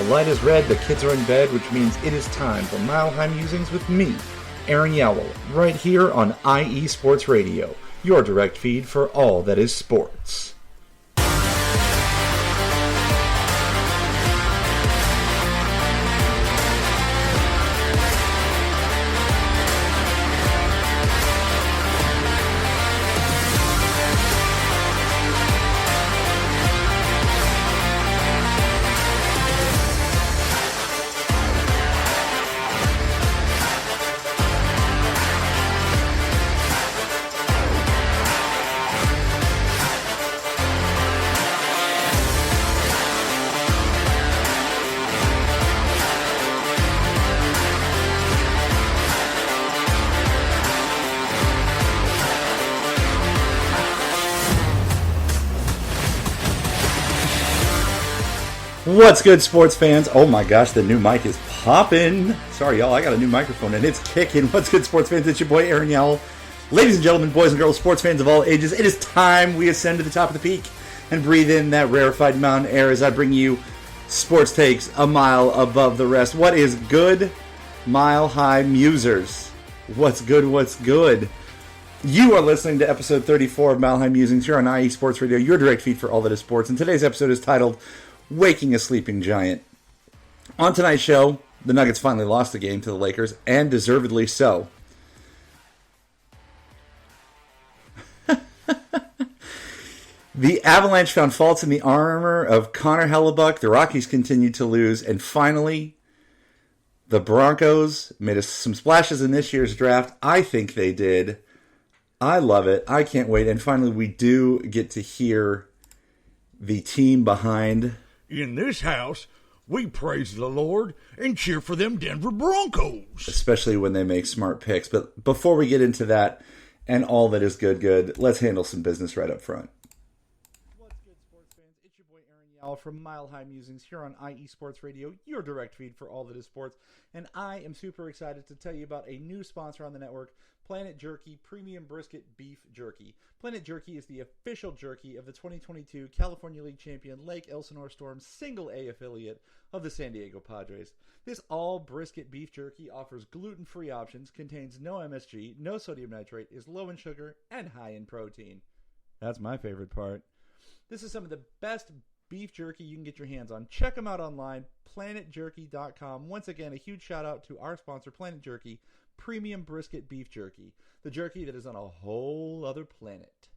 The light is red, the kids are in bed, which means it is time for Mile High Musings with me, Aaron Yowell, right here on IE Sports Radio, your direct feed for all that is sports. What's good, sports fans? Oh my gosh, the new mic is popping. Sorry, y'all, I got a new microphone and it's kicking. What's good, sports fans? It's your boy, Aaron Yowell. Ladies and gentlemen, boys and girls, sports fans of all ages, it is time we ascend to the top of the peak and breathe in that rarefied mountain air as I bring you sports takes a mile above the rest. What is good, Mile High Musers? What's good, what's good? You are listening to episode 34 of Mile High Musings here on IE Sports Radio, your direct feed for all that is sports. And today's episode is titled Waking a Sleeping Giant. On tonight's show, the Nuggets finally lost the game to the Lakers, and deservedly so. The Avalanche found faults in the armor of Connor Hellebuyck. The Rockies continued to lose, and finally, the Broncos made some splashes in this year's draft. I think they did. I love it. I can't wait. And finally, we do get to hear the team behind. In this house, we praise the Lord and cheer for them Denver Broncos. Especially when they make smart picks. But before we get into that and all that is good, let's handle some business right up front. What's good, sports fans? It's your boy Aaron Yowell from Mile High Musings here on IE Sports Radio, your direct feed for all that is sports. And I am super excited to tell you about a new sponsor on the network, Planet Jerky Premium Brisket Beef Jerky. Planet Jerky is the official jerky of the 2022 California League champion Lake Elsinore Storm's Single A affiliate of the San Diego Padres. This all brisket beef jerky offers gluten-free options, contains no MSG, no sodium nitrate, is low in sugar, and high in protein. That's my favorite part. This is some of the best beef jerky you can get your hands on. Check them out online, planetjerky.com. Once again, a huge shout out to our sponsor, Planet Jerky Premium Brisket Beef Jerky, the jerky that is on a whole other planet.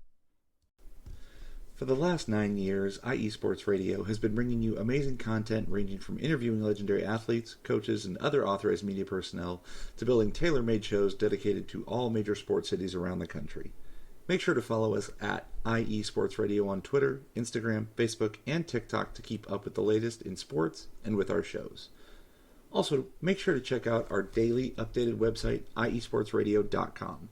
For the last 9 years, IE Sports Radio has been bringing you amazing content ranging from interviewing legendary athletes, coaches, and other authorized media personnel to building tailor-made shows dedicated to all major sports cities around the country. Make sure to follow us at IE Sports Radio on Twitter, Instagram, Facebook, and TikTok to keep up with the latest in sports and with our shows. Also, make sure to check out our daily updated website, iesportsradio.com.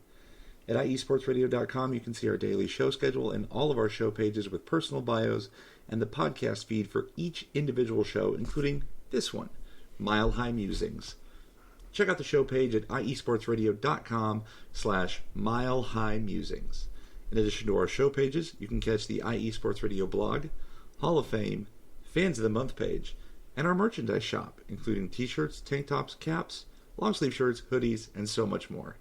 At iesportsradio.com, you can see our daily show schedule and all of our show pages with personal bios and the podcast feed for each individual show, including this one, Mile High Musings. Check out the show page at iesportsradio.com/Mile High Musings. In addition to our show pages, you can catch the IE Sports Radio blog, Hall of Fame, Fans of the Month page, and our merchandise shop, including t-shirts, tank tops, caps, long-sleeve shirts, hoodies, and so much more.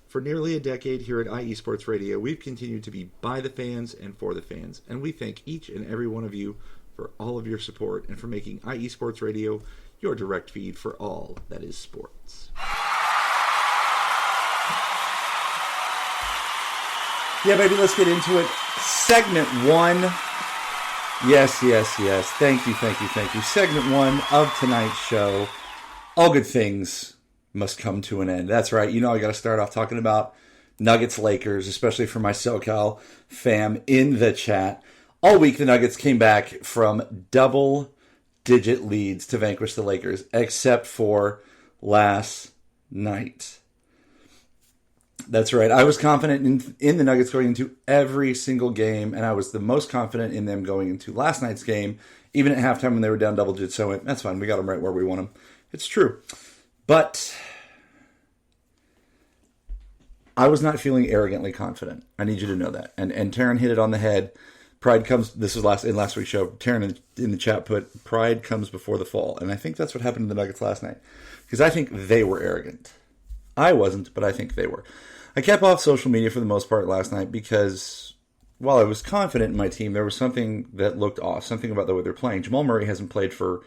For nearly a decade here at IE Sports Radio, we've continued to be by the fans and for the fans, and we thank each and every one of you for all of your support and for making IE Sports Radio your direct feed for all that is sports. Yeah, baby, let's get into it. Segment 1. Yes. Thank you. Segment 1 of tonight's show. All good things must come to an end. That's right. You know I got to start off talking about Nuggets Lakers, especially for my SoCal fam in the chat. All week the Nuggets came back from double-digit leads to vanquish the Lakers, except for last night. That's right. I was confident in the Nuggets going into every single game, and I was the most confident in them going into last night's game, even at halftime when they were down double digits. So that's fine. We got them right where we want them. It's true. But I was not feeling arrogantly confident. I need you to know that. And Taryn hit it on the head. Pride comes. This was in last week's show. Taryn in the chat put pride comes before the fall, and I think that's what happened to the Nuggets last night because I think they were arrogant. I wasn't, but I think they were. I kept off social media for the most part last night because while I was confident in my team, there was something that looked off, something about the way they're playing. Jamal Murray hasn't played for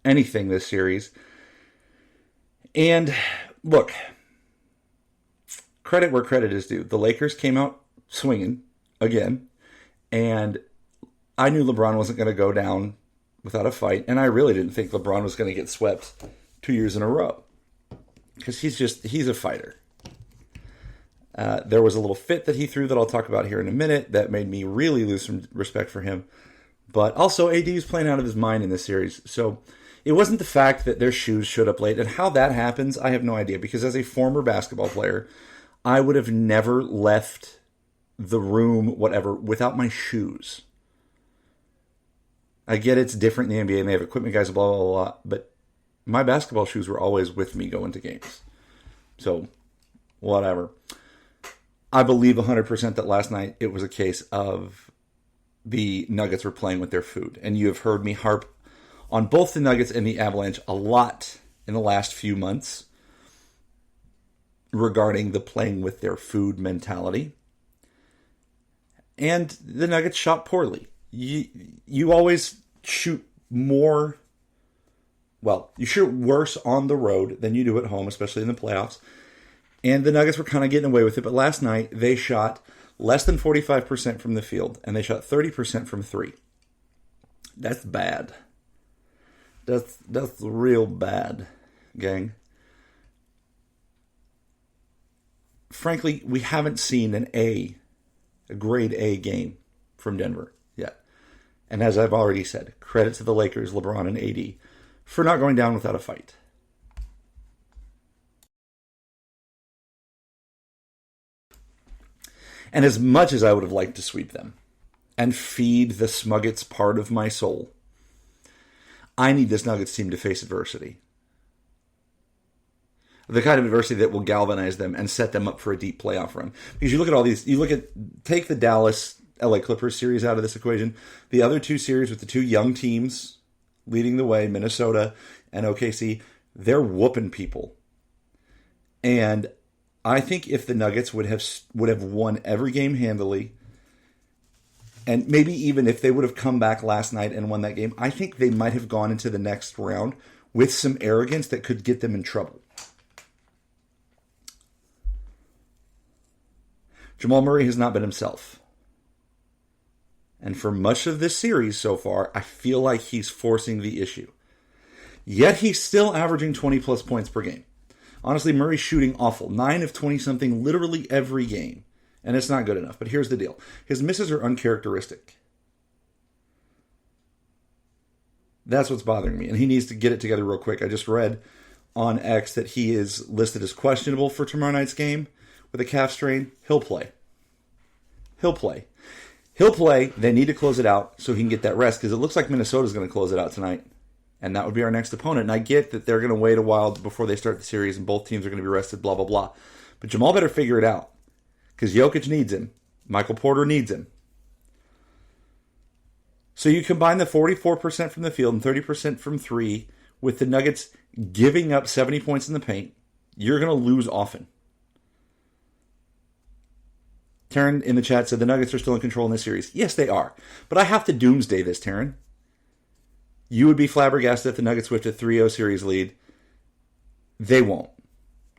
anything this series, and look, credit where credit is due. The Lakers came out swinging again. And I knew LeBron wasn't going to go down without a fight. And I really didn't think LeBron was going to get swept 2 years in a row. Because he's a fighter. There was a little fit that he threw that I'll talk about here in a minute that made me really lose some respect for him. But also AD was playing out of his mind in this series. So it wasn't the fact that their shoes showed up late. And how that happens, I have no idea. Because as a former basketball player, I would have never left the room, whatever, without my shoes. I get it's different in the NBA and they have equipment guys, blah, blah, blah, but my basketball shoes were always with me going to games. So, whatever. I believe 100% that last night it was a case of the Nuggets were playing with their food. And you have heard me harp on both the Nuggets and the Avalanche a lot in the last few months regarding the playing with their food mentality. And the Nuggets shot poorly. You always shoot more. Well, you shoot worse on the road than you do at home, especially in the playoffs. And the Nuggets were kind of getting away with it. But last night, they shot less than 45% from the field. And they shot 30% from three. That's bad. That's real bad, gang. Frankly, we haven't seen a grade A game from Denver yet. And as I've already said, credit to the Lakers, LeBron, and AD for not going down without a fight. And as much as I would have liked to sweep them and feed the Smuggets part of my soul, I need this Nuggets team to face adversity. The kind of adversity that will galvanize them and set them up for a deep playoff run. Because you look at all these, take the Dallas LA Clippers series out of this equation. The other two series with the two young teams leading the way, Minnesota and OKC, they're whooping people. And I think if the Nuggets would have won every game handily, and maybe even if they would have come back last night and won that game, I think they might have gone into the next round with some arrogance that could get them in trouble. Jamal Murray has not been himself. And for much of this series so far, I feel like he's forcing the issue. Yet he's still averaging 20-plus points per game. Honestly, Murray's shooting awful. 9 of 20-something literally every game. And it's not good enough. But here's the deal. His misses are uncharacteristic. That's what's bothering me. And he needs to get it together real quick. I just read on X that he is listed as questionable for tomorrow night's game with a calf strain. He'll play. He'll play. He'll play. They need to close it out so he can get that rest because it looks like Minnesota's going to close it out tonight. And that would be our next opponent. And I get that they're going to wait a while before they start the series and both teams are going to be rested, blah, blah, blah. But Jamal better figure it out because Jokic needs him. Michael Porter needs him. So you combine the 44% from the field and 30% from three with the Nuggets giving up 70 points in the paint, you're going to lose often. Taryn in the chat said the Nuggets are still in control in this series. Yes, they are. But I have to doomsday this, Taryn. You would be flabbergasted if the Nuggets whipped a 3-0 series lead. They won't.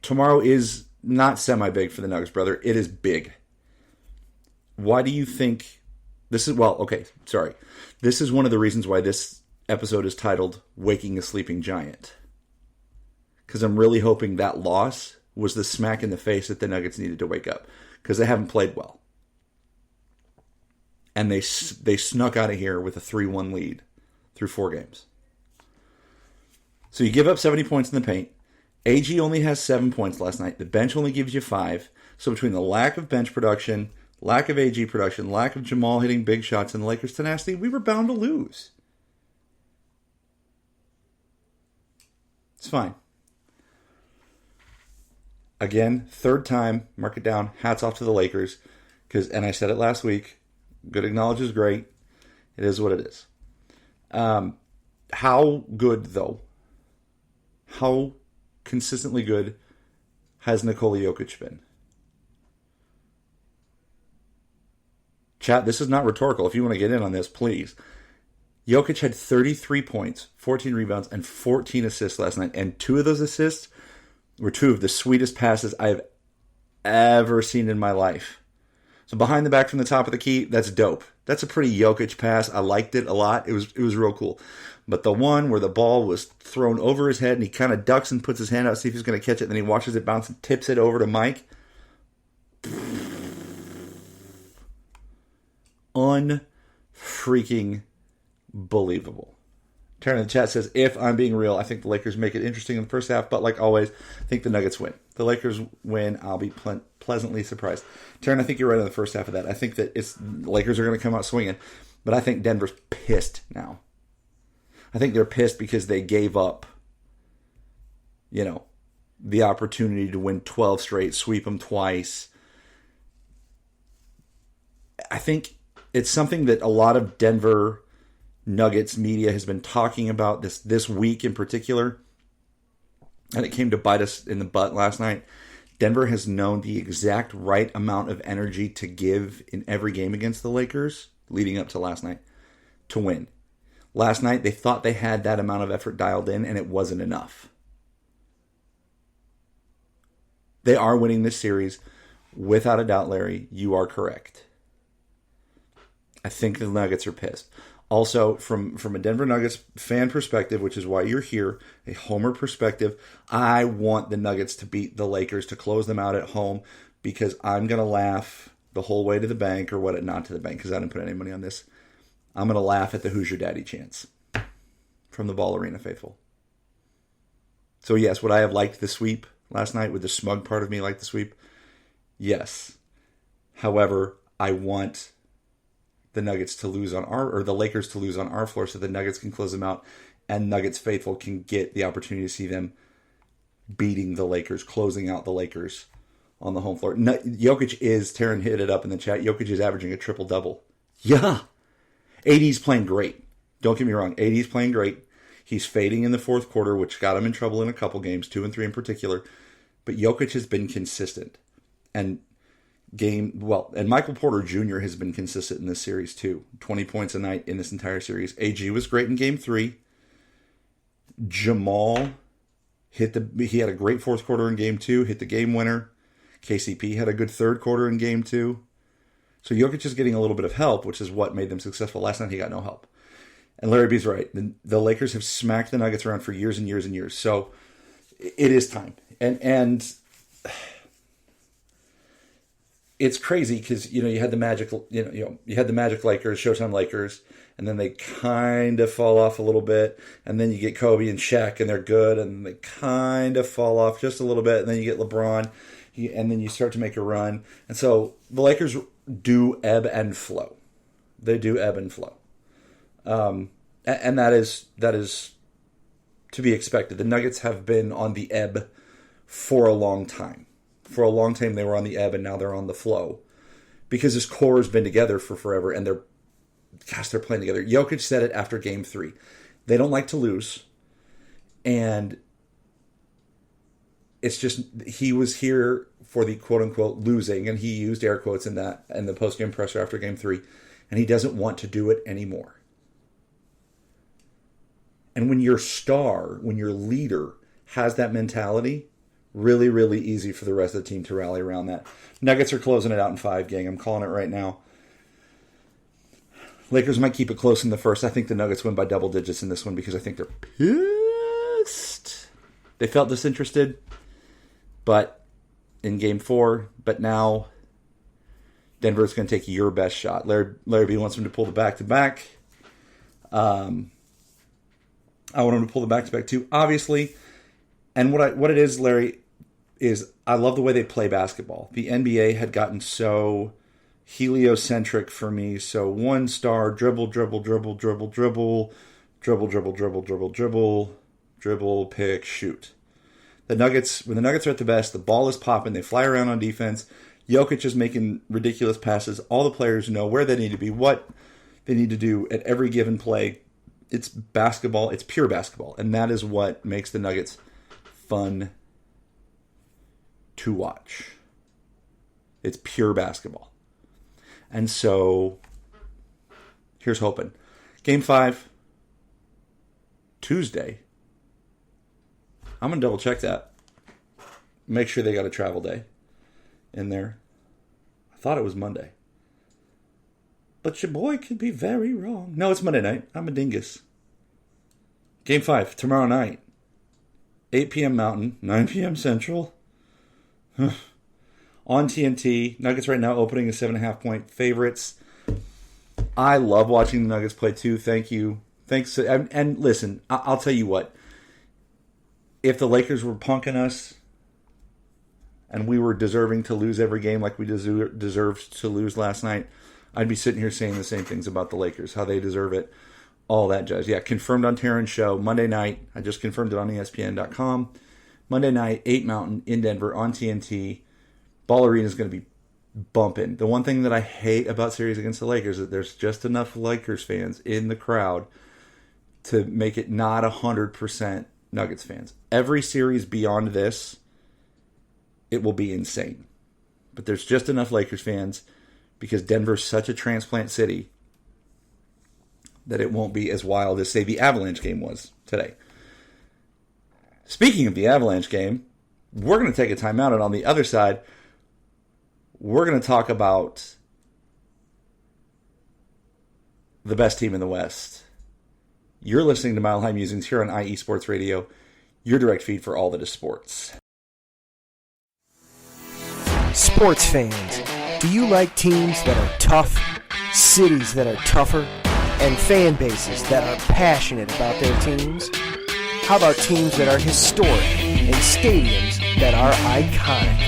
Tomorrow is not semi-big for the Nuggets, brother. It is big. Why do you think... This is one of the reasons why this episode is titled Waking a Sleeping Giant. Because I'm really hoping that loss was the smack in the face that the Nuggets needed to wake up. Because they haven't played well. And they snuck out of here with a 3-1 lead through 4 games. So you give up 70 points in the paint. AG only has 7 points last night. The bench only gives you 5. So between the lack of bench production, lack of AG production, lack of Jamal hitting big shots, and the Lakers' tenacity, we were bound to lose. It's fine. Again, third time, mark it down, hats off to the Lakers. And I said it last week, good acknowledge is great. It is what it is. How good, though? How consistently good has Nikola Jokic been? Chat, this is not rhetorical. If you want to get in on this, please. Jokic had 33 points, 14 rebounds, and 14 assists last night. And 2 of those assists were 2 of the sweetest passes I have ever seen in my life. So behind the back from the top of the key, that's dope. That's a pretty Jokic pass. I liked it a lot. It was real cool. But the one where the ball was thrown over his head and he kind of ducks and puts his hand out to see if he's going to catch it, and then he watches it bounce and tips it over to Mike. Unfreaking believable. Taryn in the chat says, if I'm being real, I think the Lakers make it interesting in the first half, but like always, I think the Nuggets win. The Lakers win, I'll be pleasantly surprised. Taryn, I think you're right on the first half of that. I think that the Lakers are going to come out swinging, but I think Denver's pissed now. I think they're pissed because they gave up, the opportunity to win 12 straight, sweep them twice. I think it's something that a lot of Denver Nuggets media has been talking about this week in particular, and it came to bite us in the butt last night. Denver has known the exact right amount of energy to give in every game against the Lakers leading up to last night to win. Last night, they thought they had that amount of effort dialed in, and it wasn't enough. They are winning this series. Without a doubt, Larry, you are correct. I think the Nuggets are pissed. Also, from a Denver Nuggets fan perspective, which is why you're here, a homer perspective, I want the Nuggets to beat the Lakers to close them out at home, because I'm going to laugh the whole way to the bank, or what, not to the bank, because I didn't put any money on this. I'm going to laugh at the Who's Your Daddy chants from the Ball Arena faithful. So yes, would I have liked the sweep last night? Would the smug part of me like the sweep? Yes. However, I want the Nuggets to lose on the Lakers to lose on our floor, so the Nuggets can close them out, and Nuggets faithful can get the opportunity to see them beating the Lakers, closing out the Lakers on the home floor. Jokic is, Taryn hit it up in the chat, Jokic is averaging a triple-double. Yeah. AD's playing great. Don't get me wrong. AD's playing great. He's fading in the fourth quarter, which got him in trouble in a couple games, 2 and 3 in particular. But Jokic has been consistent. And Michael Porter Jr. has been consistent in this series too. 20 points a night in this entire series. AG was great in game 3. Jamal he had a great fourth quarter in game 2, hit the game winner. KCP had a good third quarter in game 2. So Jokic is getting a little bit of help, which is what made them successful. Last night he got no help. And Larry B's right. The Lakers have smacked the Nuggets around for years and years and years. So it is time. And it's crazy because you had the Magic, you had the Magic Lakers, Showtime Lakers, and then they kind of fall off a little bit, and then you get Kobe and Shaq, and they're good, and they kind of fall off just a little bit, and then you get LeBron, and then you start to make a run, and so the Lakers do ebb and flow. They do ebb and flow, and that is to be expected. The Nuggets have been on the ebb for a long time. For a long time, they were on the ebb, and now they're on the flow. Because this core has been together for forever, and they're playing together. Jokic said it after Game 3. They don't like to lose. And it's just, he was here for the quote-unquote losing, and he used air quotes in the post-game presser after Game 3, and he doesn't want to do it anymore. And when your leader has that mentality, really, really easy for the rest of the team to rally around that. Nuggets are closing it out in 5, gang. I'm calling it right now. Lakers might keep it close in the first. I think the Nuggets win by double digits in this one because I think they're pissed. They felt disinterested, but in Game 4. But now Denver's going to take your best shot. Larry B wants him to pull the back-to-back. I want him to pull the back-to-back too, obviously. And what it is, Larry, is I love the way they play basketball. The NBA had gotten so heliocentric for me. So one star, dribble, pick, shoot. When the Nuggets are at the best, the ball is popping. They fly around on defense. Jokic is making ridiculous passes. All the players know where they need to be, what they need to do at every given play. It's basketball. It's pure basketball. And that is what makes the Nuggets fun to watch. It's pure basketball. And so, here's hoping. Game 5, Tuesday. I'm going to double check that. Make sure they got a travel day in there. I thought it was Monday. But your boy could be very wrong. No, it's Monday night. I'm a dingus. Game 5, tomorrow night. 8 p.m. Mountain, 9 p.m. Central. On TNT. Nuggets right now opening as 7.5-point favorites. I love watching the Nuggets play too. Thank you. Thanks. And listen, I'll tell you what. If the Lakers were punking us and we were deserving to lose every game like we deserved to lose last night, I'd be sitting here saying the same things about the Lakers, how they deserve it, all that jazz. Yeah, confirmed on Taryn's show, Monday night. I just confirmed it on ESPN.com. Monday night, 8 Mountain in Denver on TNT. Ball Arena is going to be bumping. The one thing that I hate about series against the Lakers is that there's just enough Lakers fans in the crowd to make it not 100% Nuggets fans. Every series beyond this, it will be insane. But there's just enough Lakers fans because Denver's such a transplant city that it won't be as wild as, say, the Avalanche game was today. Speaking of the Avalanche game, we're going to take a timeout, and on the other side, we're going to talk about the best team in the West. You're listening to Mile High Musings here on IE Sports Radio, your direct feed for all that is sports. Sports fans, do you like teams that are tough, cities that are tougher, and fan bases that are passionate about their teams? How about teams that are historic and stadiums that are iconic?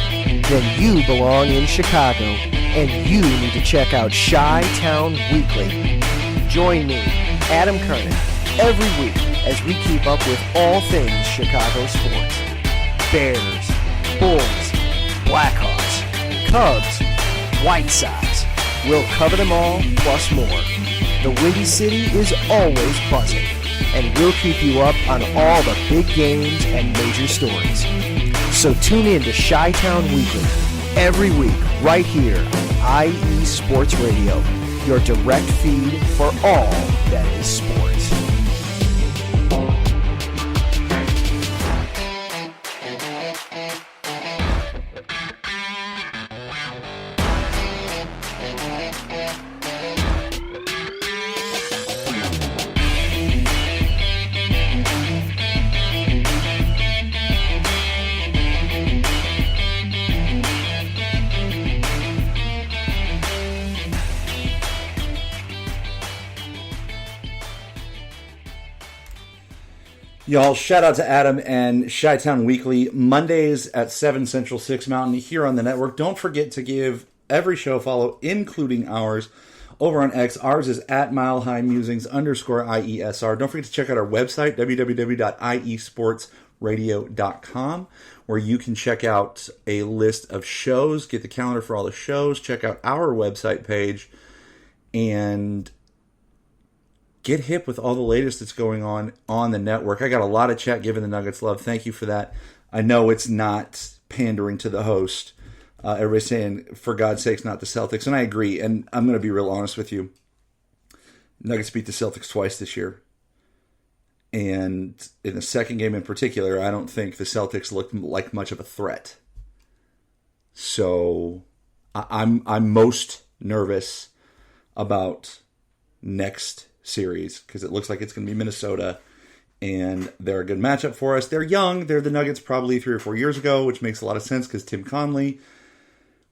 Then you belong in Chicago, and you need to check out Chi-Town Weekly. Join me, Adam Kernan, every week as we keep up with all things Chicago sports. Bears, Bulls, Blackhawks, Cubs, White Sox. We'll cover them all, plus more. The Windy City is always buzzing, and we'll keep you up on all the big games and major stories. So tune in to Chi-Town Weekly every week right here on IE Sports Radio, your direct feed for all that is sports. Y'all, shout out to Adam and Chi-Town Weekly, Mondays at 7 Central, 6 Mountain, here on the network. Don't forget to give every show a follow, including ours, over on X. Ours is at MileHighMusings_IESR. Don't forget to check out our website, www.iesportsradio.com, where you can check out a list of shows, get the calendar for all the shows, check out our website page, and get hip with all the latest that's going on the network. I got a lot of chat giving the Nuggets love. Thank you for that. I know it's not pandering to the host. Everybody's saying, for God's sakes, not the Celtics. And I agree. And I'm going to be real honest with you. Nuggets beat the Celtics twice this year. And in the second game in particular, I don't think the Celtics looked like much of a threat. So I'm most nervous about next series because it looks like it's going to be Minnesota, and they're a good matchup for us. They're young. They're the Nuggets probably 3 or 4 years ago, which makes a lot of sense because Tim Conley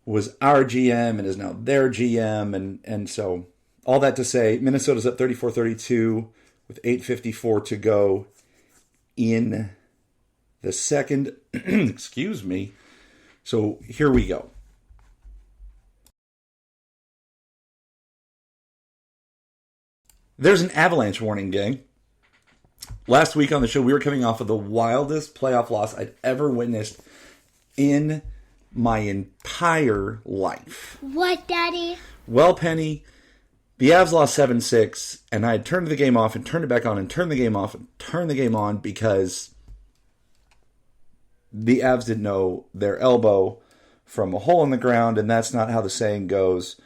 was our GM and is now their GM. And so all that to say, Minnesota's up 34-32 with 8:54 to go in the second. Excuse me. So here we go. There's an Avalanche warning, gang. Last week on the show, we were coming off of the wildest playoff loss I'd ever witnessed in my entire life. What, Daddy? Well, Penny, The Avs lost 7-6, and I had turned the game off and turned it back on and turned the game off and turned the game on because the Avs didn't know their elbow from a hole in the ground, and that's not how the saying goes.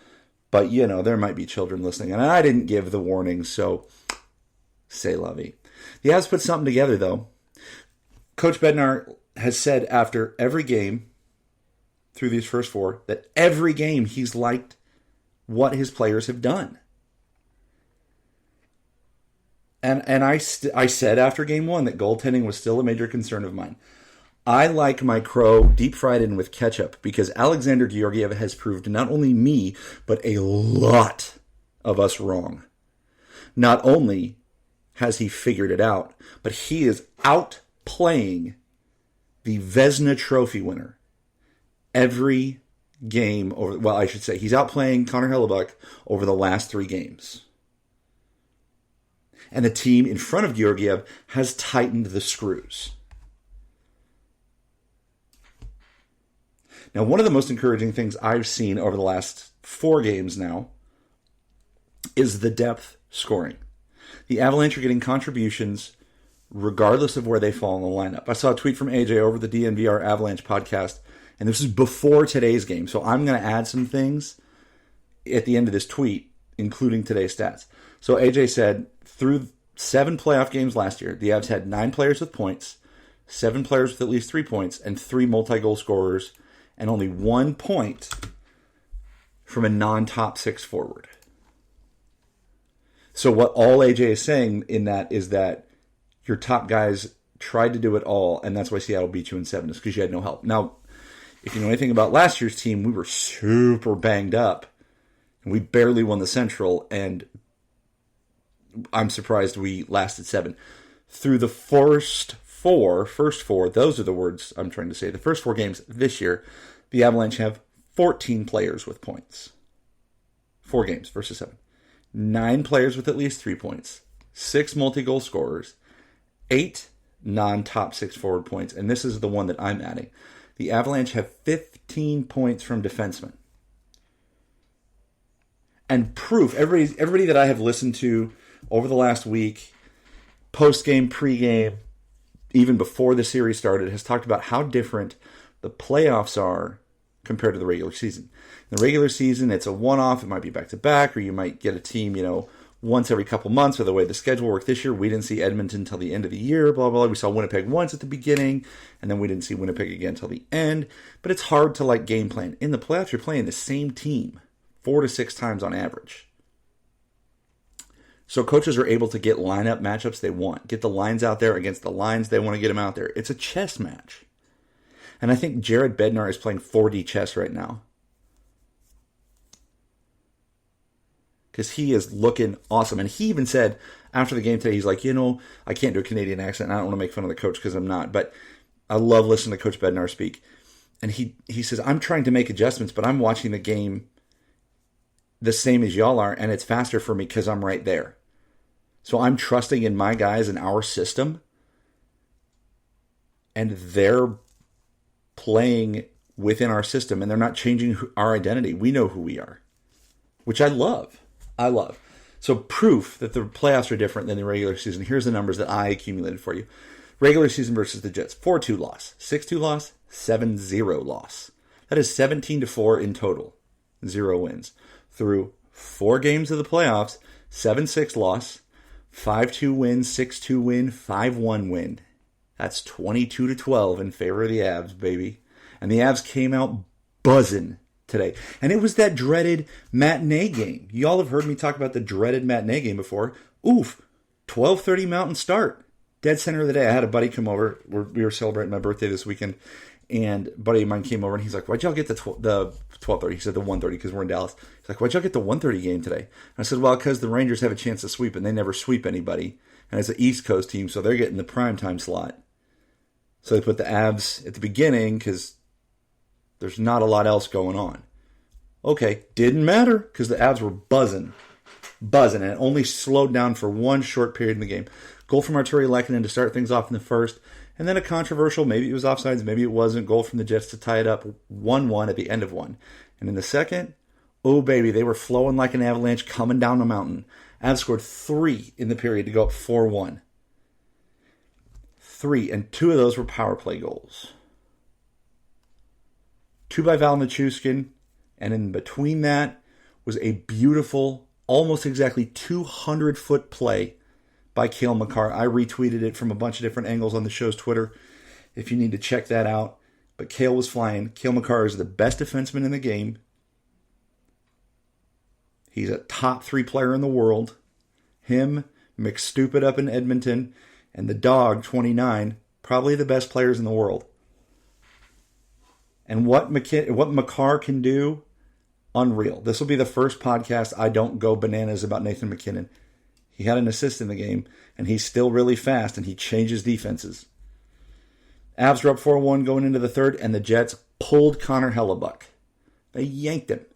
But, there might be children listening, and I didn't give the warning, so say la vie. The Avs put something together, though. Coach Bednar has said after every game through these first 4 that every game he's liked what his players have done. And I said after game 1 that goaltending was still a major concern of mine. I like my crow deep fried in with ketchup because Alexander Georgiev has proved not only me, but a lot of us wrong. Not only has he figured it out, but he is outplaying the Vezina Trophy winner every game over. Well, I should say he's outplaying Connor Hellebuyck over the last 3 games. And the team in front of Georgiev has tightened the screws. Now, one of the most encouraging things I've seen over the last 4 games now is the depth scoring. The Avalanche are getting contributions regardless of where they fall in the lineup. I saw a tweet from AJ over the DNVR Avalanche podcast, and this is before today's game, so I'm going to add some things at the end of this tweet, including today's stats. So AJ said, through 7 playoff games last year, the Avs had 9 players with points, 7 players with at least 3 points, and 3 multi-goal scorers, and only 1 point from a non-top 6 forward. So what all AJ is saying in that is that your top guys tried to do it all, and that's why Seattle beat you in 7, is because you had no help. Now, if you know anything about last year's team, we were super banged up, and we barely won the Central, and I'm surprised we lasted 7. Through the first four, those are the words I'm trying to say. The first 4 games this year, the Avalanche have 14 players with points. 4 games versus 7. 9 players with at least 3 points. 6 multi-goal scorers. 8 non-top 6 forward points. And this is the one that I'm adding. The Avalanche have 15 points from defensemen. And proof, everybody that I have listened to over the last week, post-game, pre-game, even before the series started, has talked about how different the playoffs are compared to the regular season. In the regular season, it's a one-off. It might be back-to-back, or you might get a team, once every couple months, or the way the schedule worked this year. We didn't see Edmonton until the end of the year, blah, blah, blah. We saw Winnipeg once at the beginning, and then we didn't see Winnipeg again until the end. But it's hard to, game plan. In the playoffs, you're playing the same team 4 to 6 times on average. So coaches are able to get lineup matchups they want. Get the lines out there against the lines they want to get them out there. It's a chess match. And I think Jared Bednar is playing 4D chess right now. Because he is looking awesome. And he even said after the game today, he's like, I can't do a Canadian accent. And I don't want to make fun of the coach because I'm not. But I love listening to Coach Bednar speak. And he says, I'm trying to make adjustments, but I'm watching the game the same as y'all are. And it's faster for me because I'm right there. So I'm trusting in my guys and our system. And they're playing within our system. And they're not changing our identity. We know who we are. Which I love. So proof that the playoffs are different than the regular season. Here's the numbers that I accumulated for you. Regular season versus the Jets. 4-2 loss. 6-2 loss. 7-0 loss. That is 17-4 in total. 0 wins. Through 4 games of the playoffs, 7-6 loss. 5-2 win. 6-2 win. 5-1 win. That's 22-12 in favor of the Avs, baby. And the Avs came out buzzing today. And it was that dreaded matinee game. Y'all have heard me talk about the dreaded matinee game before. 12:30 Mountain start. Dead center of the day. I had a buddy come over. We were celebrating my birthday this weekend. And a buddy of mine came over and he's like, why'd y'all get the 12:30? He said the 1:30 because we're in Dallas. He's like, why'd y'all get the 1:30 game today? And I said, well, because the Rangers have a chance to sweep and they never sweep anybody. And it's an East Coast team, so they're getting the primetime slot. So they put the Avs at the beginning because there's not a lot else going on. Okay, didn't matter because the Avs were buzzing, and it only slowed down for one short period in the game. Goal from Arturi Lehkonen to start things off in the first, and then a controversial, maybe it was offsides, maybe it wasn't, goal from the Jets to tie it up 1-1 at the end of one. And in the second, Oh, baby, they were flowing like an avalanche coming down the mountain. Avs scored 3 in the period to go up 4-1. 3, and 2 of those were power play goals. 2 by Val Nichushkin, and in between that was a beautiful, almost exactly 200-foot play by Cale Makar. I retweeted it from a bunch of different angles on the show's Twitter if you need to check that out. But Cale was flying. Cale Makar is the best defenseman in the game. He's a top 3 player in the world. Him, McStupid up in Edmonton, and the dog, 29, probably the best players in the world. And what Makar can do, unreal. This will be the first podcast I don't go bananas about Nathan MacKinnon. He had an assist in the game, and he's still really fast, and he changes defenses. Avs were up 4-1 going into the third, and the Jets pulled Connor Hellebuyck. They yanked him.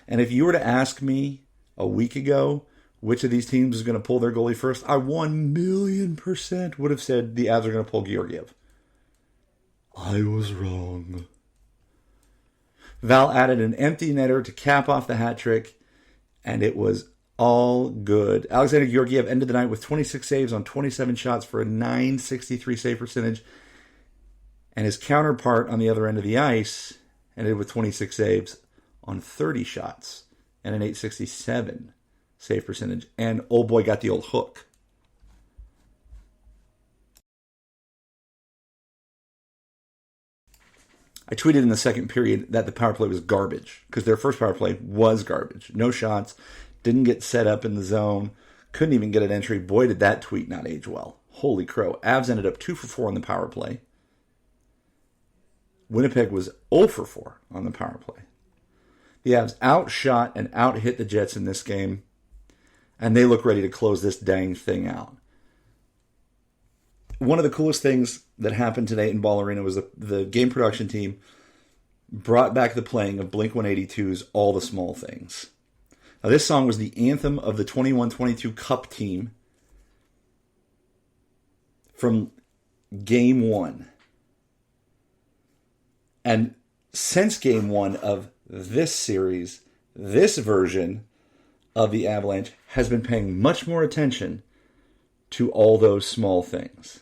And if you were to ask me a week ago which of these teams is going to pull their goalie first, I 1,000,000% would have said the Avs are going to pull Georgiev. I was wrong. Val added an empty netter to cap off the hat trick, and it was all good. Alexander Georgiev ended the night with 26 saves on 27 shots for a .963 save percentage, and his counterpart on the other end of the ice ended with 26 saves on 30 shots and an .867 save percentage. And old boy got the old hook. I tweeted in the second period that the power play was garbage because their first power play was garbage. No shots, didn't get set up in the zone, couldn't even get an entry. Boy, did that tweet not age well. Holy crow. Avs ended up 2 for 4 on the power play. Winnipeg was 0 for 4 on the power play. The Avs outshot and out-hit the Jets in this game, and they look ready to close this dang thing out. One of the coolest things that happened today in Ball Arena was the game production team brought back the playing of Blink-182's All the Small Things. Now, this song was the anthem of the 21-22 Cup team from Game 1. And since Game 1 of this series, this version of the Avalanche has been paying much more attention to all those small things.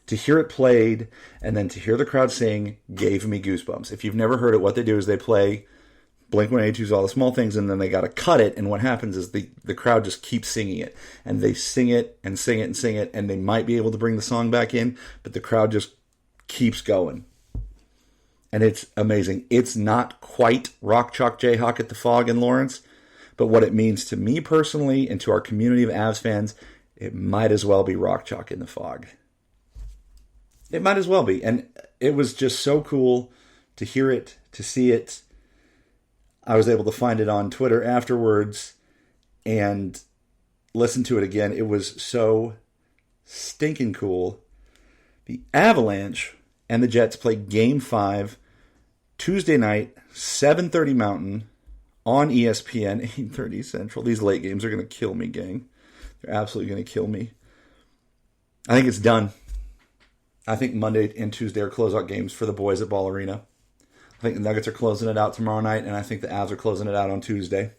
To hear it played and then to hear the crowd sing gave me goosebumps. If you've never heard it, what they do is they play Blink-182's All the Small Things, and then they got to cut it, and what happens is the crowd just keeps singing it. And they sing it and sing it and sing it, and they might be able to bring the song back in, but the crowd just keeps going. And it's amazing. It's not quite Rock Chalk Jayhawk at the Fog in Lawrence, but what it means to me personally and to our community of Avs fans, it might as well be Rock Chalk in the Fog. It might as well be. And it was just so cool to hear it, to see it. I was able to find it on Twitter afterwards and listen to it again. It was so stinking cool. The Avalanche and the Jets play Game 5 Tuesday night, 7:30 Mountain, on ESPN, 8:30 Central. These late games are going to kill me, gang. They're absolutely going to kill me. I think it's done. I think Monday and Tuesday are closeout games for the boys at Ball Arena. I think the Nuggets are closing it out tomorrow night, and I think the Avs are closing it out on Tuesday.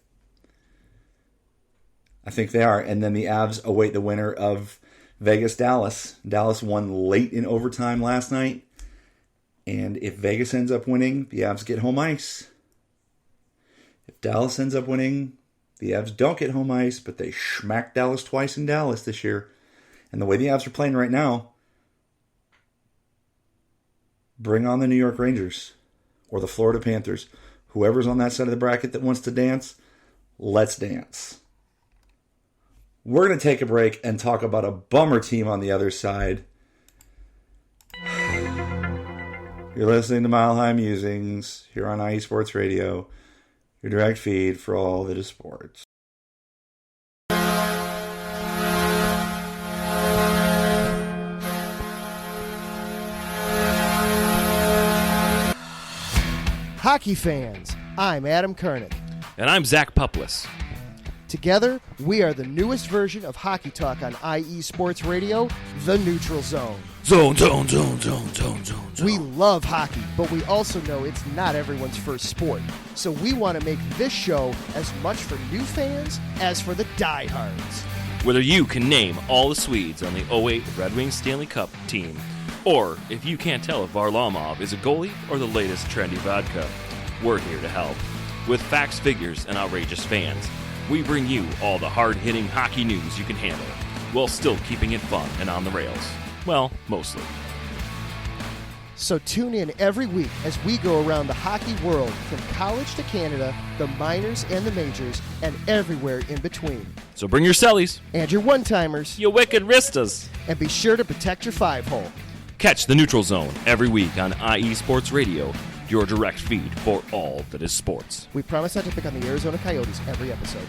I think they are. And then the Avs await the winner of Vegas-Dallas. Dallas won late in overtime last night. And if Vegas ends up winning, the Avs get home ice. If Dallas ends up winning, the Avs don't get home ice, but they smacked Dallas twice in Dallas this year. And the way the Avs are playing right now, bring on the New York Rangers or the Florida Panthers. Whoever's on that side of the bracket that wants to dance, let's dance. We're going to take a break and talk about a bummer team on the other side. You're listening to Mile High Musings here on IE Sports Radio, your direct feed for all that is sports. Hockey fans, I'm Adam Kernick. And I'm Zach Puplis. Together, we are the newest version of Hockey Talk on IE Sports Radio, The Neutral Zone. Zone. We love hockey, but we also know it's not everyone's first sport. So we want to make this show as much for new fans as for the diehards. Whether you can name all the Swedes on the '08 Red Wings Stanley Cup team, or if you can't tell if Varlamov is a goalie or the latest trendy vodka, we're here to help. With facts, figures, and outrageous fans, we bring you all the hard-hitting hockey news you can handle, while still keeping it fun and on the rails. Well, mostly. So tune in every week as we go around the hockey world, from college to Canada, the minors and the majors, and everywhere in between. So bring your cellies, And your one-timers, you wicked wristas. and be sure to protect your five-hole. Catch the Neutral Zone every week on IE Sports Radio, your direct feed for all that is sports. We promise not to pick on the Arizona Coyotes every episode.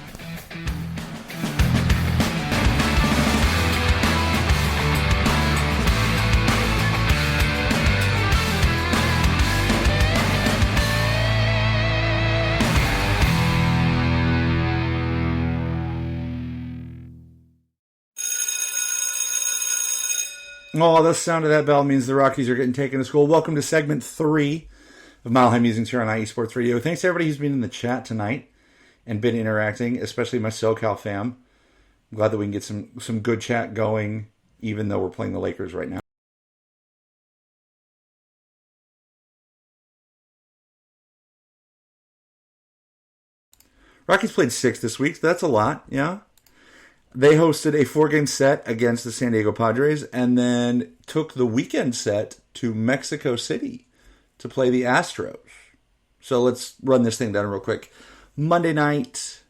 Oh, the sound of that bell means the Rockies are getting taken to school. Welcome to segment 3 of Mile High Musings here on IE Sports Radio. Thanks to everybody who's been in the chat tonight and been interacting, especially my SoCal fam. I'm glad that we can get some good chat going, even though we're playing the Lakers right now. Rockies played 6 this week, so that's a lot, yeah. They hosted a 4-game set against the San Diego Padres and then took the weekend set to Mexico City to play the Astros. So let's run this thing down real quick. Monday night,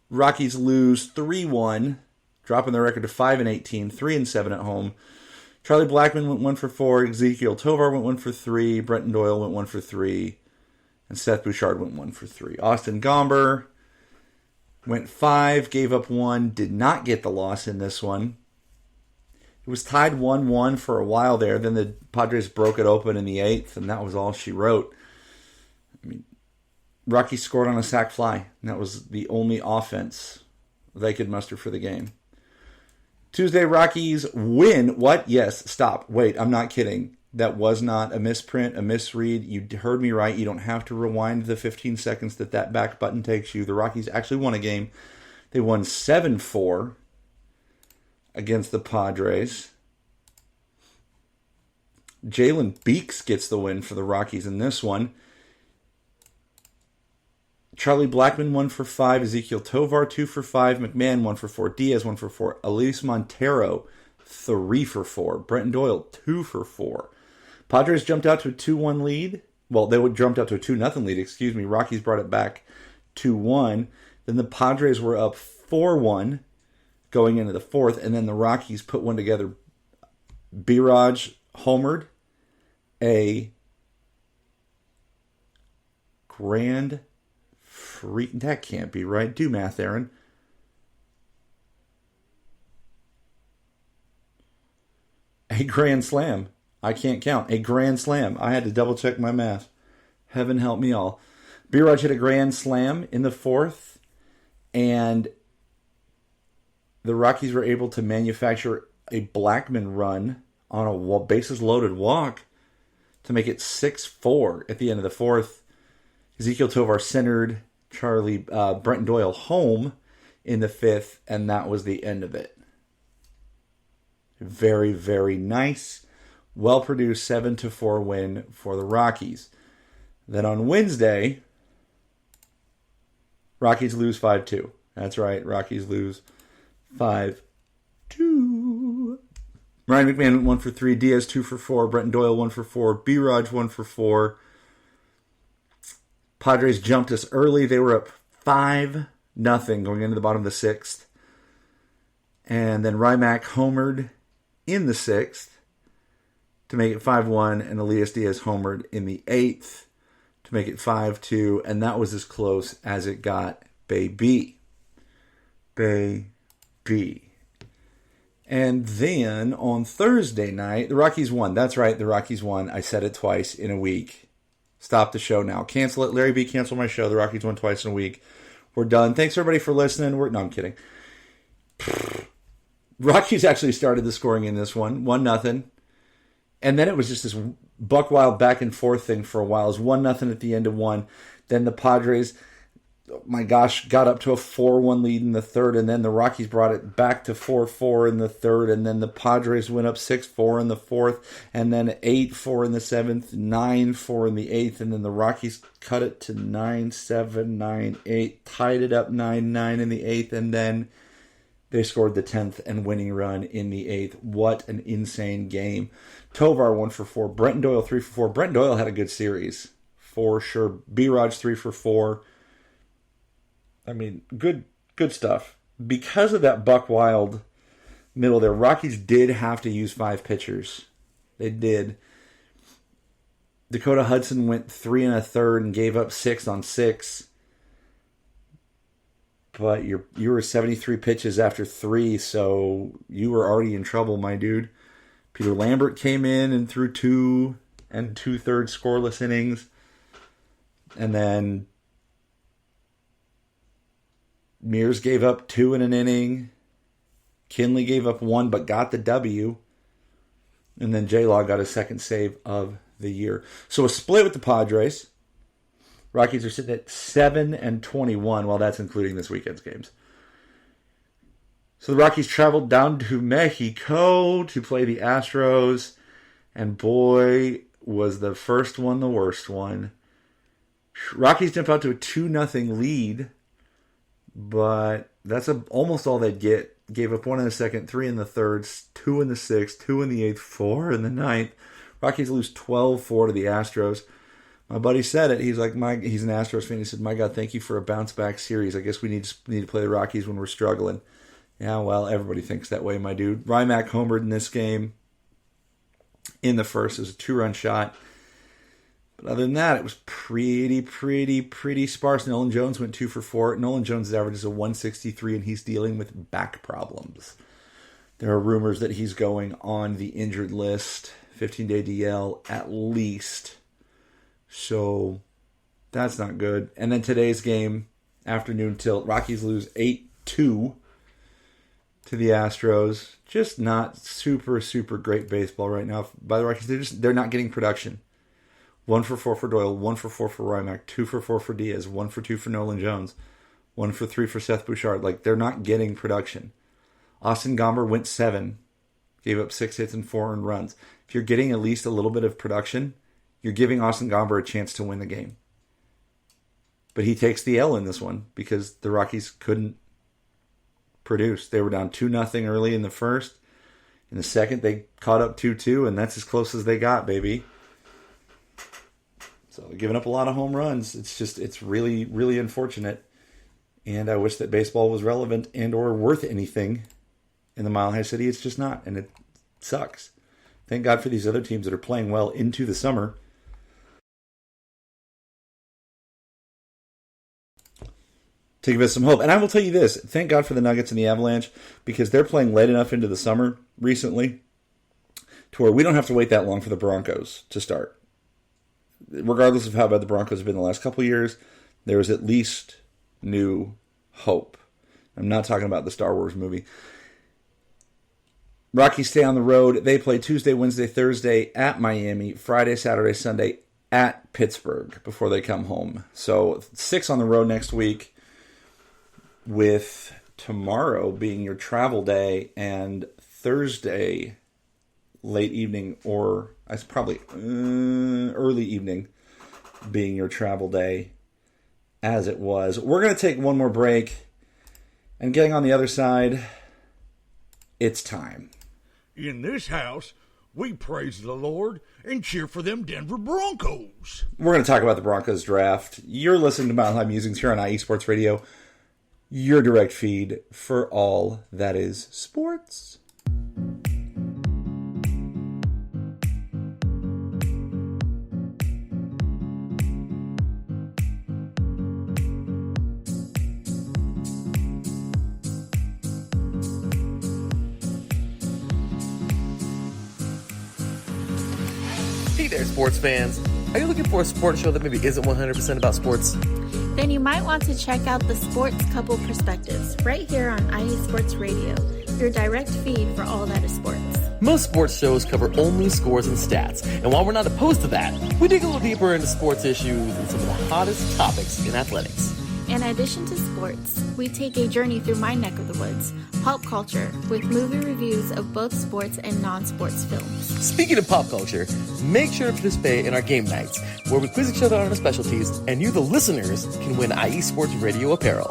Rockies lose 3-1, dropping their record to 5-18, 3-7 at home. Charlie Blackmon went 1 for 4, Ezekiel Tovar went 1 for 3, Brenton Doyle went 1 for 3, and Seth Bouchard went 1 for 3. Austin Gomber went 5, gave up 1, did not get the loss in this one. It was tied 1-1 for a while there. Then the Padres broke it open in the 8th, and that was all she wrote. I mean, Rockies scored on a sac fly, and that was the only offense they could muster for the game. Tuesday, Rockies win. What? Yes, stop. Wait, I'm not kidding. That was not a misprint, a misread. You heard me right. You don't have to rewind the 15 seconds that back button takes you. The Rockies actually won a game. They won 7-4 against the Padres. Jalen Beeks gets the win for the Rockies in this one. Charlie Blackmon 1 for 5. Ezekiel Tovar 2 for 5. McMahon 1 for 4. Diaz 1 for 4. Elise Montero 3 for 4. Brenton Doyle 2 for 4. Padres jumped out to a 2-1 lead. Well, they jumped out to a 2-0 lead, Rockies brought it back 2-1. Then the Padres were up 4-1 going into the 4th, and then the Rockies put one together. Biraj homered a grand free... That can't be right. Do math, Aaron. A grand slam. I can't count. A grand slam. I had to double check my math. Heaven help me all. Biraj hit a grand slam in the 4th, and the Rockies were able to manufacture a Blackmon run on a bases-loaded walk to make it 6-4 at the end of the 4th. Ezekiel Tovar centered Brenton Doyle home in the 5th, and that was the end of it. Very, very nice, well-produced 7-4 win for the Rockies. Then on Wednesday, Rockies lose 5-2. That's right, Rockies lose 5-2. Ryan McMahon went 1 for 3, Diaz 2 for 4, Brenton Doyle 1 for 4, B-Raj 1 for 4. Padres jumped us early. They were up 5-0 going into the bottom of the 6th. And then Rymack homered in the 6th to make it 5-1, and Elias Diaz homered in the 8th to make it 5-2, and that was as close as it got, baby. And then on Thursday night, the Rockies won. That's right, the Rockies won. I said it twice in a week. Stop the show now. Cancel it. Larry B, cancel my show. The Rockies won twice in a week. We're done. Thanks, everybody, for listening. No, I'm kidding. Rockies actually started the scoring in this one, 1-0. And then it was just this buck wild back and forth thing for a while. It was 1-0 at the end of one. Then the Padres, oh my gosh, got up to a 4-1 lead in the third. And then the Rockies brought it back to 4-4 in the third. And then the Padres went up 6-4 in the fourth. And then 8-4 in the seventh, 9-4 in the eighth. And then the Rockies cut it to 9-7, 9-8, tied it up 9-9 in the eighth. And then they scored the 10th and winning run in the eighth. What an insane game. Tovar 1 for 4. Brenton Doyle 3 for 4. Brenton Doyle had a good series for sure. B-Raj 3 for 4. I mean, good stuff. Because of that buck wild middle there, Rockies did have to use 5 pitchers. They did. Dakota Hudson went 3 1/3 and gave up 6 on 6. But you were 73 pitches after 3, so you were already in trouble, my dude. Peter Lambert came in and threw 2 2/3 scoreless innings. And then Mears gave up 2 in an inning. Kinley gave up 1 but got the W. And then J-Law got his second save of the year. So a split with the Padres. Rockies are sitting at 7-21. Well, that's including this weekend's games. So the Rockies traveled down to Mexico to play the Astros. And boy, was the first one the worst one. Rockies jumped out to a 2-0 lead. But that's almost all they'd get. Gave up 1 in the second, 3 in the third, 2 in the sixth, 2 in the eighth, 4 in the ninth. Rockies lose 12-4 to the Astros. My buddy said it. He's like, he's an Astros fan. He said, "My God, thank you for a bounce back series. I guess we need to play the Rockies when we're struggling." Yeah, well, everybody thinks that way, my dude. Rymack homered in this game in the first. It was a 2-run shot. But other than that, it was pretty sparse. Nolan Jones went 2 for 4. Nolan Jones' average is a 163, and he's dealing with back problems. There are rumors that he's going on the injured list, 15-day DL at least. So that's not good. And then today's game, afternoon tilt, Rockies lose 8-2 to the Astros. Just not super great baseball right now by the Rockies. They're not getting production. 1 for 4 for Doyle, 1 for 4 for Rymack, 2 for 4 for Diaz, 1 for 2 for Nolan Jones, 1 for 3 for Seth Bouchard. Like, they're not getting production. Austin Gomber went 7, gave up 6 hits and 4 earned runs. If you're getting at least a little bit of production, you're giving Austin Gomber a chance to win the game. But he takes the L in this one because the Rockies couldn't produce. They were down 2-0 early in the first. In the second, they caught up 2-2, and that's as close as they got, baby. So they're giving up a lot of home runs. It's really unfortunate. And I wish that baseball was relevant and or worth anything in the Mile High City. It's just not, and it sucks. Thank God for these other teams that are playing well into the summer. To give us some hope. And I will tell you this, thank God for the Nuggets and the Avalanche, because they're playing late enough into the summer recently to where we don't have to wait that long for the Broncos to start. Regardless of how bad the Broncos have been the last couple of years, there is at least new hope. I'm not talking about the Star Wars movie. Rockies stay on the road. They play Tuesday, Wednesday, Thursday at Miami, Friday, Saturday, Sunday at Pittsburgh before they come home. So 6 on the road next week, with tomorrow being your travel day and Thursday late evening, or it's probably early evening, being your travel day as it was. We're going to take one more break, and getting on the other side, it's time. In this house, we praise the Lord and cheer for them Denver Broncos. We're going to talk about the Broncos draft. You're listening to Mile High Musings here on IE Sports Radio, your direct feed for all that is sports. Hey there, sports fans. Are you looking for a sports show that maybe isn't 100% about sports? then you might want to check out the Sports Couple Perspectives right here on IE Sports Radio, your direct feed for all that is sports. Most sports shows cover only scores and stats, and while we're not opposed to that, we dig a little deeper into sports issues and some of the hottest topics in athletics. In addition to sports, we take a journey through my neck of the woods, pulp culture, with movie reviews of both sports and non-sports films. Speaking of pop culture, make sure to participate in our game nights, where we quiz each other on our specialties, and you, the listeners, can win IE Sports Radio apparel.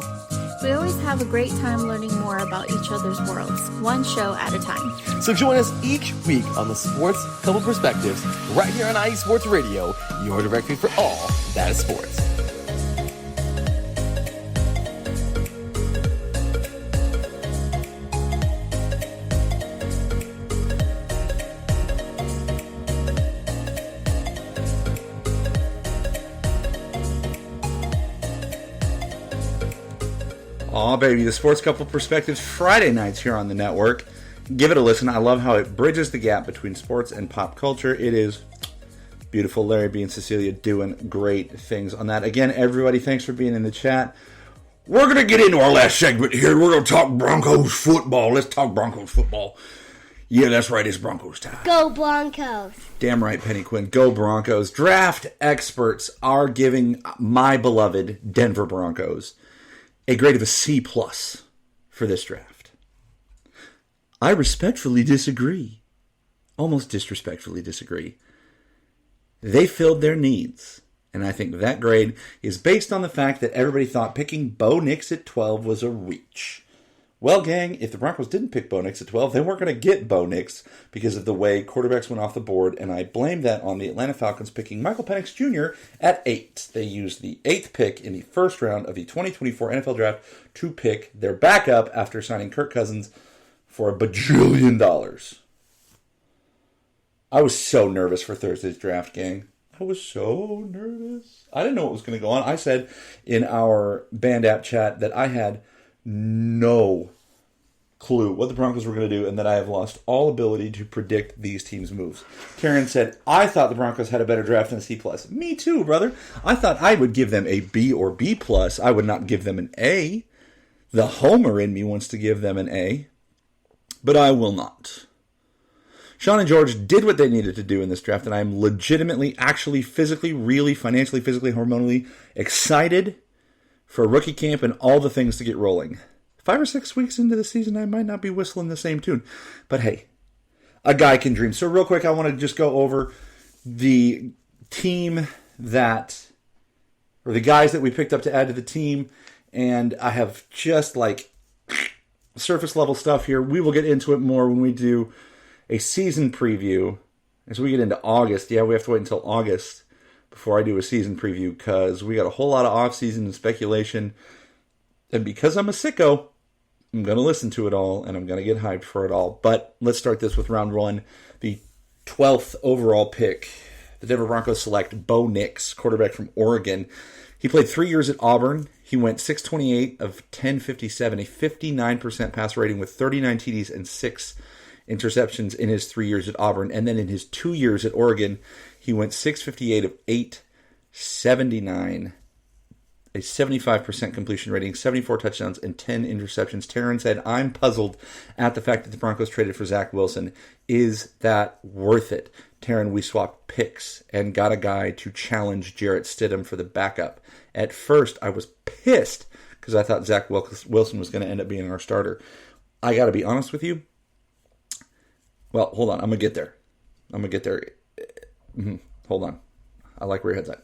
We always have a great time learning more about each other's worlds, one show at a time. So join us each week on the Sports Couple Perspectives, right here on IE Sports Radio, your direct feed for all that is sports. Aw, baby, the Sports Couple Perspectives Friday nights here on the network. Give it a listen. I love how it bridges the gap between sports and pop culture. It is beautiful. Larry B and Cecilia doing great things on that. Again, everybody, thanks for being in the chat. We're going to get into our last segment here. We're going to talk Broncos football. Let's talk Broncos football. Yeah, that's right. It's Broncos time. Go Broncos. Damn right, Penny Quinn. Go Broncos. Draft experts are giving my beloved Denver Broncos a grade of a C+ for this draft. I respectfully disagree. Almost disrespectfully disagree. They filled their needs. And I think that grade is based on the fact that everybody thought picking Bo Nix at 12 was a reach. Well, gang, if the Broncos didn't pick Bo Nix at 12, they weren't going to get Bo Nix because of the way quarterbacks went off the board, and I blame that on the Atlanta Falcons picking Michael Penix Jr. at 8. They used the 8th pick in the first round of the 2024 NFL Draft to pick their backup after signing Kirk Cousins for $1 bajillion. I was so nervous for Thursday's draft, gang. I was so nervous. I didn't know what was going to go on. I said in our band app chat that I had no clue what the Broncos were going to do and that I have lost all ability to predict these teams' moves. Karen said, I thought the Broncos had a better draft than a C+. Me too, brother. I thought I would give them a B or B+. I would not give them an A. The homer in me wants to give them an A, but I will not. Sean and George did what they needed to do in this draft, and I am legitimately, actually, physically, really, financially, physically, hormonally excited for rookie camp and all the things to get rolling. 5 or 6 weeks into the season, I might not be whistling the same tune. But hey, a guy can dream. So real quick, I want to just go over the team that, or the guys that we picked up to add to the team. And I have just like surface level stuff here. We will get into it more when we do a season preview. As we get into August, yeah, we have to wait until August before I do a season preview because we got a whole lot of off-season and speculation. And because I'm a sicko, I'm going to listen to it all and I'm going to get hyped for it all. But let's start this with round 1. The 12th overall pick. The Denver Broncos select Bo Nix, quarterback from Oregon. He played 3 years at Auburn. He went 628 of 1057, a 59% pass rating with 39 TDs and 6 interceptions in his 3 years at Auburn. And then in his 2 years at Oregon, he went 658 of 879, a 75% completion rating, 74 touchdowns, and 10 interceptions. Taryn said, I'm puzzled at the fact that the Broncos traded for Zach Wilson. Is that worth it? Taryn, we swapped picks and got a guy to challenge Jarrett Stidham for the backup. At first, I was pissed because I thought Zach Wilson was going to end up being our starter. I got to be honest with you. Well, hold on. I'm going to get there. Hold on. I like where your head's at.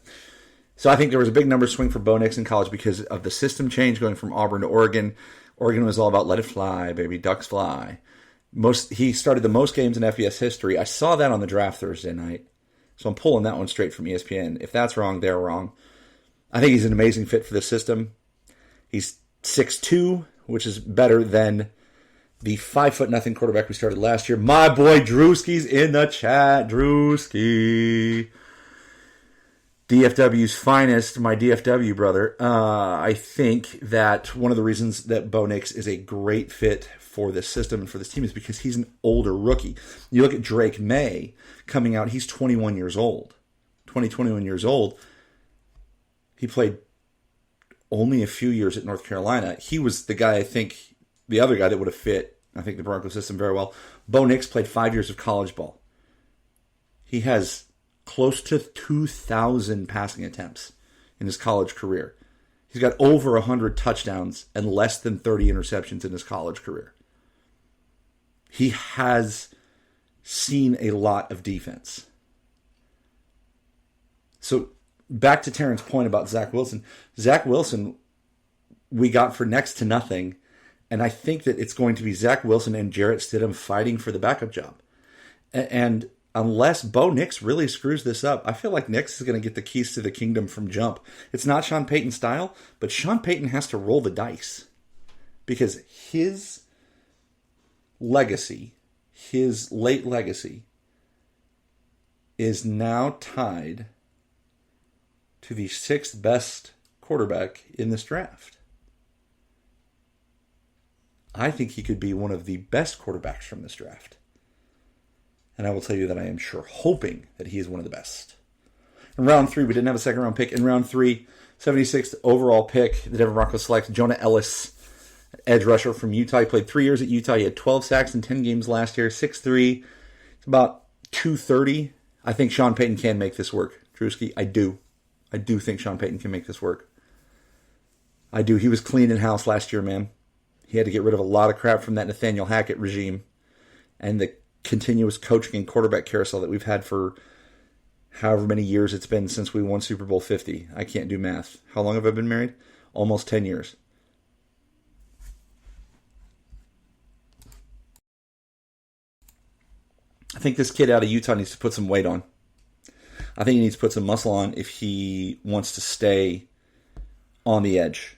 So I think there was a big number swing for Bo Nix in college because of the system change going from Auburn to Oregon. Oregon was all about let it fly, baby, ducks fly. He started the most games in FBS history. I saw that on the draft Thursday night. So I'm pulling that one straight from ESPN. If that's wrong, they're wrong. I think he's an amazing fit for the system. He's 6'2", which is better than the 5'0" quarterback we started last year. My boy Drewski's in the chat. Drewski. DFW's finest, my DFW brother. I think that one of the reasons that Bo Nix is a great fit for this system and for this team is because he's an older rookie. You look at Drake May coming out, he's 21 years old. 21 years old. He played only a few years at North Carolina. He was the guy, I think, the other guy that would have fit, I think, the Broncos system very well. Bo Nix played 5 years of college ball. He has close to 2,000 passing attempts in his college career. He's got over 100 touchdowns and less than 30 interceptions in his college career. He has seen a lot of defense. So back to Terrence's point about Zach Wilson. Zach Wilson we got for next to nothing, and I think that it's going to be Zach Wilson and Jarrett Stidham fighting for the backup job. And unless Bo Nix really screws this up, I feel like Nix is going to get the keys to the kingdom from jump. It's not Sean Payton's style, but Sean Payton has to roll the dice because his legacy, his late legacy, is now tied to the 6th best quarterback in this draft. I think he could be one of the best quarterbacks from this draft. And I will tell you that I am sure hoping that he is one of the best. In round 3, we didn't have a second round pick. In round 3, 76th overall pick, the Denver Broncos select Jonah Ellis, edge rusher from Utah. He played 3 years at Utah. He had 12 sacks in 10 games last year, 6'3". It's about 230. I think Sean Payton can make this work. Drewski, I do. I do think Sean Payton can make this work. I do. He was clean in house last year, man. He had to get rid of a lot of crap from that Nathaniel Hackett regime and the continuous coaching and quarterback carousel that we've had for however many years it's been since we won Super Bowl 50. I can't do math. How long have I been married? Almost 10 years. I think this kid out of Utah needs to put some weight on. I think he needs to put some muscle on if he wants to stay on the edge.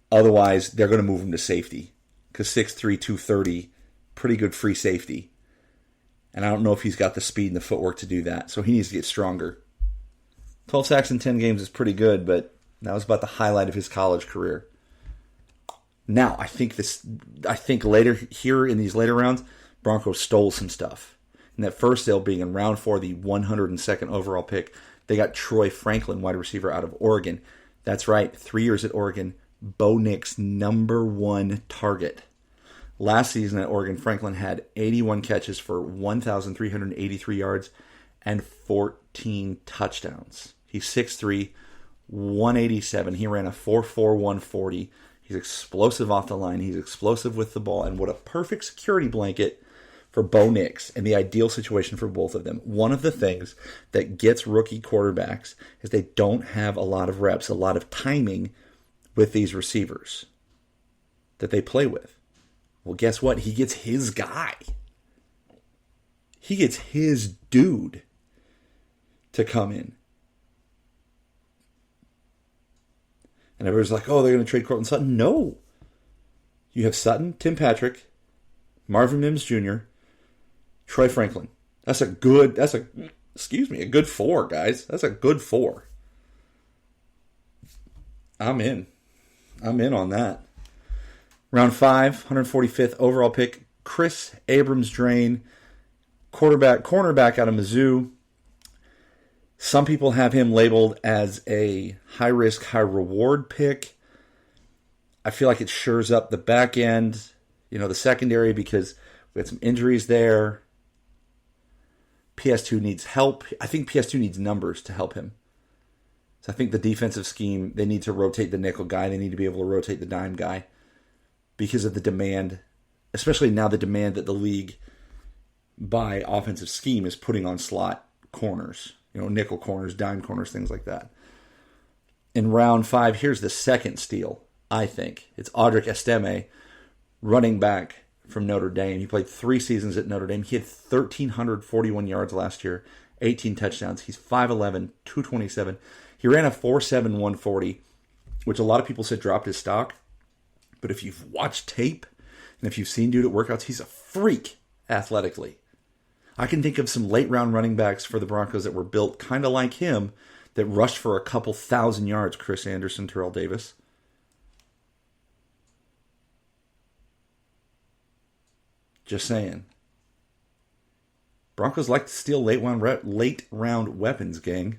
Otherwise, they're going to move him to safety. Because 6'3", 230, pretty good free safety. And I don't know if he's got the speed and the footwork to do that. So he needs to get stronger. 12 sacks in 10 games is pretty good, but that was about the highlight of his college career. Now, I think later here in these later rounds, Broncos stole some stuff. In that first sale being in round 4, the 102nd overall pick, they got Troy Franklin, wide receiver out of Oregon. That's right, 3 years at Oregon. Bo Nix, number 1 target. Last season at Oregon, Franklin had 81 catches for 1,383 yards and 14 touchdowns. He's 6'3", 187. He ran a 4.4, 140. He's explosive off the line. He's explosive with the ball. And what a perfect security blanket for Bo Nix and the ideal situation for both of them. One of the things that gets rookie quarterbacks is they don't have a lot of reps, a lot of timing with these receivers that they play with. Well, guess what? He gets his guy. He gets his dude to come in. And everybody's like, oh, they're going to trade Cortland Sutton. No. You have Sutton, Tim Patrick, Marvin Mims Jr., Troy Franklin. That's a good 4, guys. That's a good 4. I'm in on that. Round 5, 145th overall pick, Chris Abrams-Drain, cornerback out of Mizzou. Some people have him labeled as a high-risk, high-reward pick. I feel like it shores up the back end, the secondary, because we had some injuries there. PS2 needs help. I think PS2 needs numbers to help him. So I think the defensive scheme, they need to rotate the nickel guy. They need to be able to rotate the dime guy because of the demand, especially now the demand that the league by offensive scheme is putting on slot corners, nickel corners, dime corners, things like that. In round 5, here's the second steal, I think. It's Audric Estime, running back from Notre Dame. He played 3 seasons at Notre Dame. He had 1,341 yards last year, 18 touchdowns. He's 5'11", 227. He ran a 4.7, 140, which a lot of people said dropped his stock. But if you've watched tape and if you've seen dude at workouts, he's a freak athletically. I can think of some late round running backs for the Broncos that were built kind of like him that rushed for a couple thousand yards. Chris Anderson, Terrell Davis. Just saying. Broncos like to steal late round weapons, gang.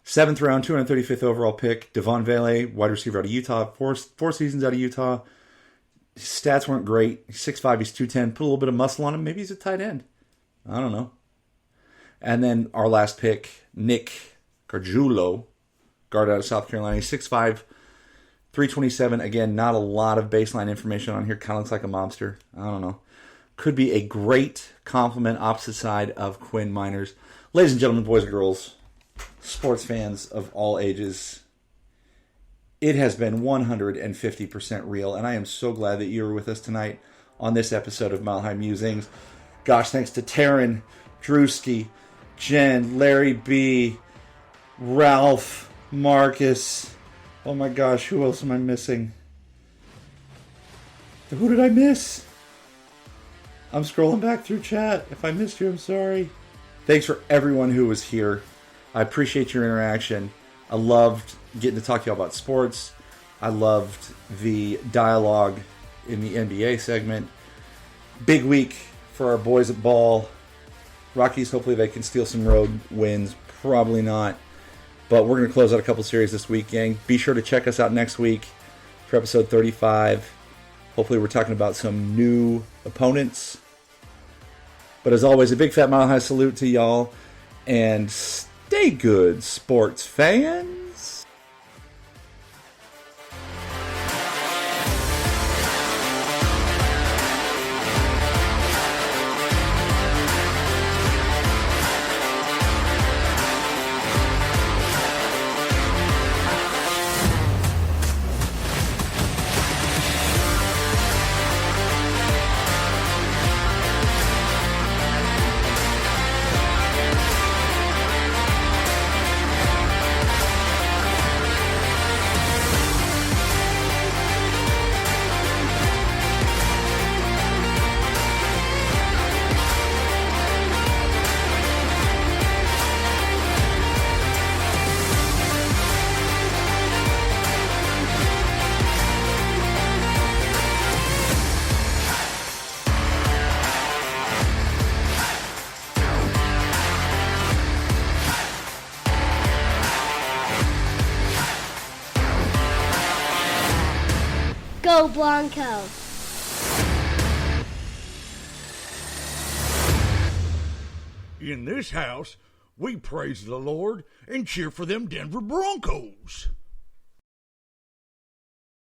7th round, 235th overall pick. Devon Vele, wide receiver out of Utah. Four seasons out of Utah. His stats weren't great. He's 6'5", he's 210. Put a little bit of muscle on him. Maybe he's a tight end. I don't know. And then our last pick, Nick Gargiulo, guard out of South Carolina. He's 6'5", 327. Again, not a lot of baseline information on here. Kind of looks like a mobster. I don't know. Could be a great compliment opposite side of Quinn Miners. Ladies and gentlemen, boys and girls, sports fans of all ages, it has been 150% real, and I am so glad that you were with us tonight on this episode of Mile High Musings. Gosh, thanks to Taryn, Drewski, Jen, Larry B., Ralph, Marcus. Oh my gosh, who else am I missing? Who did I miss? I'm scrolling back through chat. If I missed you, I'm sorry. Thanks for everyone who was here. I appreciate your interaction. I loved getting to talk to you all about sports. I loved the dialogue in the NBA segment. Big week for our boys at ball. Rockies, hopefully they can steal some road wins. Probably not. But we're going to close out a couple series this week, gang. Be sure to check us out next week for episode 35. Hopefully we're talking about some new opponents. But as always, a big fat Mile High salute to y'all. And stay good, sports fans. Go Broncos! In this house, we praise the Lord and cheer for them Denver Broncos.